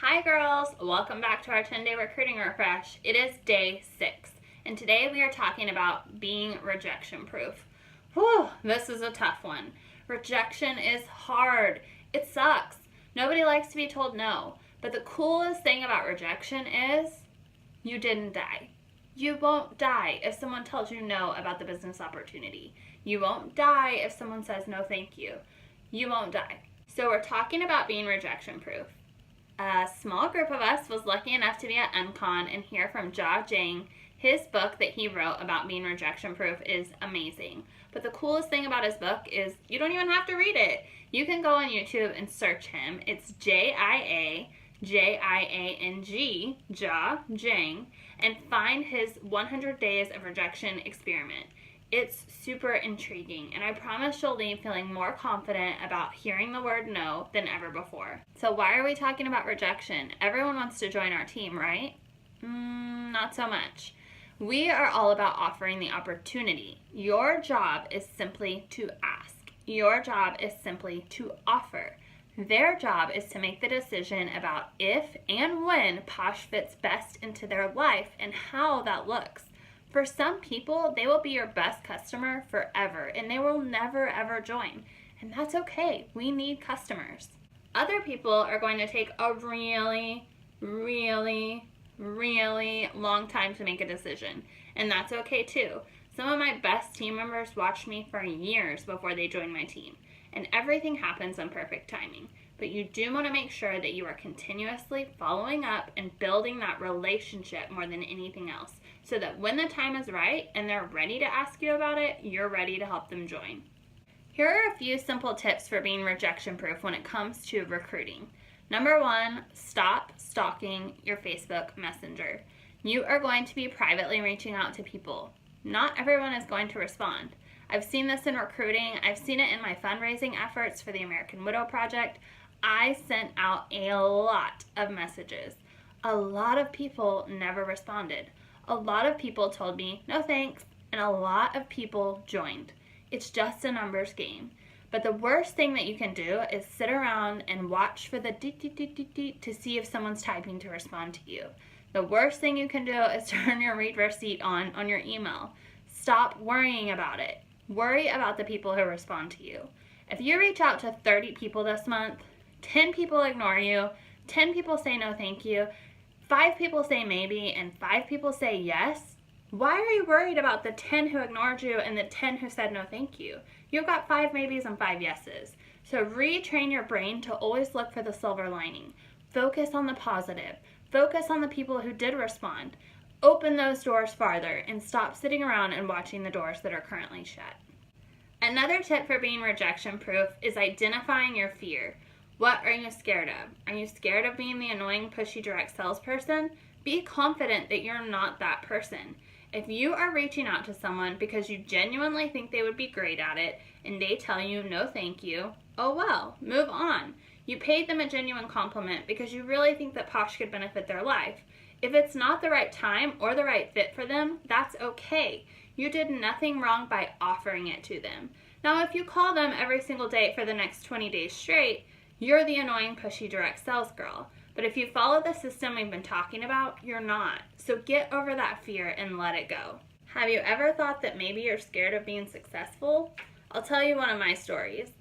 Hi girls, welcome back to our 10-day recruiting refresh. It is day 6, and today we are talking about being rejection proof. Whew, this is a tough one. Rejection is hard. It sucks. Nobody likes to be told no, but the coolest thing about rejection is you didn't die. You won't die if someone tells you no about the business opportunity. You won't die if someone says no thank you. You won't die. So we're talking about being rejection proof. A small group of us was lucky enough to be at MCon and hear from Jesi. His book that he wrote about being rejection proof is amazing. But the coolest thing about his book is you don't even have to read it. You can go on YouTube and search him. It's Jiajiang, Jesi, and find his 100 Days of Rejection experiment. It's super intriguing, and I promise you'll leave feeling more confident about hearing the word no than ever before. So why are we talking about rejection? Everyone wants to join our team, right? Not so much. We are all about offering the opportunity. Your job is simply to ask. Your job is simply to offer. Their job is to make the decision about if and when Posh fits best into their life and how that looks. For some people, they will be your best customer forever, and they will never ever join. And that's okay. We need customers. Other people are going to take a really long time to make a decision, and that's okay too. Some of my best team members watched me for years before they joined my team, and everything happens in perfect timing. But you do want to make sure that you are continuously following up and building that relationship more than anything else, so that when the time is right and they're ready to ask you about it, you're ready to help them join. Here are a few simple tips for being rejection proof when it comes to recruiting. Number 1, stop stalking your Facebook Messenger. You are going to be privately reaching out to people. Not everyone is going to respond. I've seen this in recruiting. I've seen it in my fundraising efforts for the American Widow Project. I sent out a lot of messages. A lot of people never responded. A lot of people told me no thanks, and a lot of people joined. It's just a numbers game. But the worst thing that you can do is sit around and watch for the deet to see if someone's typing to respond to you. The worst thing you can do is turn your read receipt on your email. Stop worrying about it. Worry about the people who respond to you. If you reach out to 30 people this month, 10 people ignore you, 10 people say no thank you, 5 people say maybe, and 5 people say yes, why are you worried about the 10 who ignored you and the 10 who said no thank you? You've got 5 maybes and 5 yeses. So retrain your brain to always look for the silver lining. Focus on the positive. Focus on the people who did respond. Open those doors farther and stop sitting around and watching the doors that are currently shut. Another tip for being rejection proof is identifying your fear. What are you scared of? Are you scared of being the annoying, pushy, direct salesperson? Be confident that you're not that person. If you are reaching out to someone because you genuinely think they would be great at it and they tell you no thank you, oh well, move on. You paid them a genuine compliment because you really think that Posh could benefit their life. If it's not the right time or the right fit for them, that's okay. You did nothing wrong by offering it to them. Now, if you call them every single day for the next 20 days straight, you're the annoying, pushy, direct sales girl. But if you follow the system we've been talking about, you're not. So get over that fear and let it go. Have you ever thought that maybe you're scared of being successful? I'll tell you one of my stories.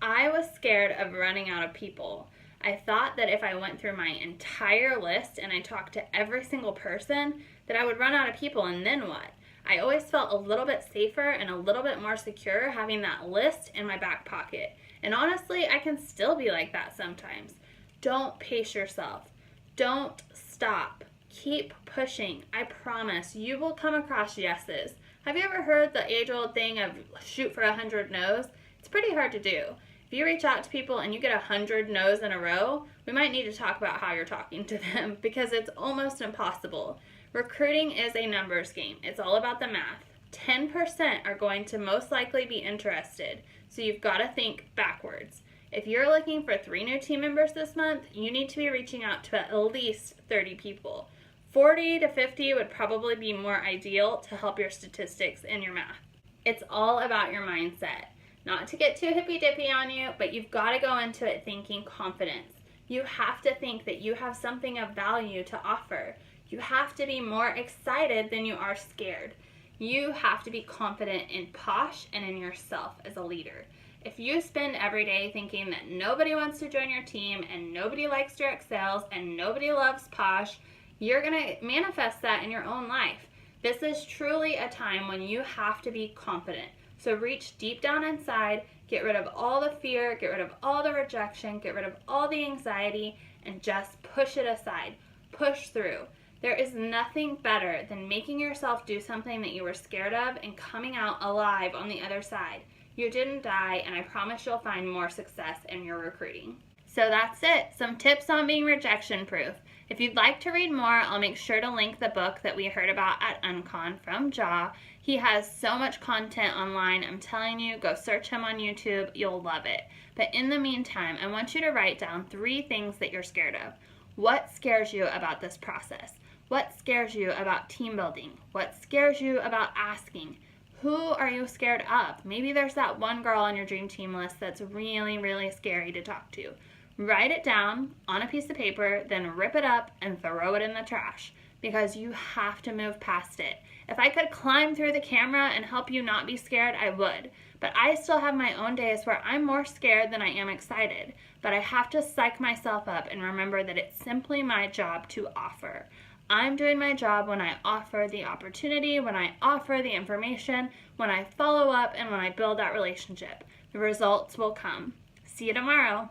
I was scared of running out of people. I thought that if I went through my entire list and I talked to every single person, that I would run out of people, and then what? I always felt a little bit safer and a little bit more secure having that list in my back pocket. And honestly, I can still be like that sometimes. Don't pace yourself. Don't stop. Keep pushing. I promise you will come across yeses. Have you ever heard the age-old thing of shoot for 100 no's? It's pretty hard to do. If you reach out to people and you get 100 no's in a row, we might need to talk about how you're talking to them because it's almost impossible. Recruiting is a numbers game. It's all about the math. 10% are going to most likely be interested, so you've got to think backwards. If you're looking for 3 new team members this month, you need to be reaching out to at least 30 people. 40 to 50 would probably be more ideal to help your statistics and your math. It's all about your mindset. Not to get too hippy-dippy on you, but you've got to go into it thinking confidence. You have to think that you have something of value to offer. You have to be more excited than you are scared. You have to be confident in Posh and in yourself as a leader. If you spend every day thinking that nobody wants to join your team and nobody likes direct sales and nobody loves Posh, you're going to manifest that in your own life. This is truly a time when you have to be confident. So reach deep down inside, get rid of all the fear, get rid of all the rejection, get rid of all the anxiety, and just push it aside. Push through. There is nothing better than making yourself do something that you were scared of and coming out alive on the other side. You didn't die, and I promise you'll find more success in your recruiting. So that's it. Some tips on being rejection proof. If you'd like to read more, I'll make sure to link the book that we heard about at Uncon from Jaw. He has so much content online. I'm telling you, go search him on YouTube. You'll love it. But in the meantime, I want you to write down 3 things that you're scared of. What scares you about this process? What scares you about team building? What scares you about asking? Who are you scared of? Maybe there's that one girl on your dream team list that's really, really scary to talk to. Write it down on a piece of paper, then rip it up and throw it in the trash, because you have to move past it. If I could climb through the camera and help you not be scared, I would. But I still have my own days where I'm more scared than I am excited. But I have to psych myself up and remember that it's simply my job to offer. I'm doing my job when I offer the opportunity, when I offer the information, when I follow up, and when I build that relationship. The results will come. See you tomorrow.